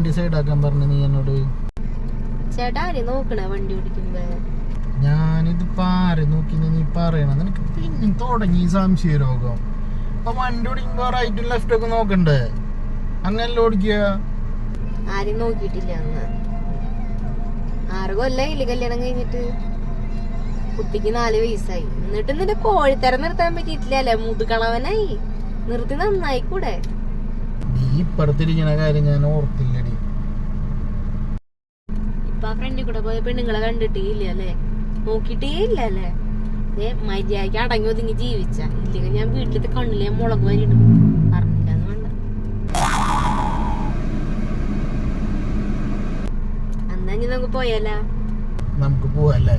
വണ്ടി സൈഡാക്കാൻ പറഞ്ഞു നീ എന്നോട്. ചേട്ടാ ആരെ നോക്കണേ വണ്ടി ഓടിക്കുമ്പോ? ഞാനിതിപ്പോ ആരെ നോക്കി നീ പറയണ? നിനക്ക് പിന്നെ തുടങ്ങി സംശയ രോഗം. അപ്പൊ വണ്ടി ഓടിക്കുമ്പോ റൈറ്റും ലെഫ്റ്റും ഒക്കെ നോക്കണ്ടേ? അങ്ങനല്ല ഓടിക്കുക. ആരും നോക്കിയിട്ടില്ല. അന്ന് 6 കൊല്ലായില്ലേ കല്യാണം കഴിഞ്ഞിട്ട്? കുട്ടിക്ക് 4 വയസ്സായി. എന്നിട്ട് നിന്റെ കോഴിത്തരം നിർത്താൻ പറ്റിയിട്ടില്ലല്ലേ? മുതുകളവനായി. നിർത്തി നന്നായി കൂടെ? നീ ഇപ്പുറത്തിരിക്കണ കാര്യം ഞാൻ ഓർത്തില്ലടി. ഇപ്പൊ ആ ഫ്രണ്ടിൽ കൂടെ പോയ പെണ്ണുങ്ങളെ കണ്ടിട്ടേ ഇല്ല അല്ലേ? നോക്കിട്ടേ ഇല്ല അല്ലേ? മര്യാദക്ക് അടങ്ങി ഒതുങ്ങി ജീവിച്ച. ഇല്ലെങ്കിൽ ഞാൻ വീട്ടിലത്തെ കണ്ണിലെ മുളക് വരിടും. പറഞ്ഞില്ലാന്ന് വേണ്ട. അന്നാ നമുക്ക് പോയാലോ? നമുക്ക് പോവല്ലേ?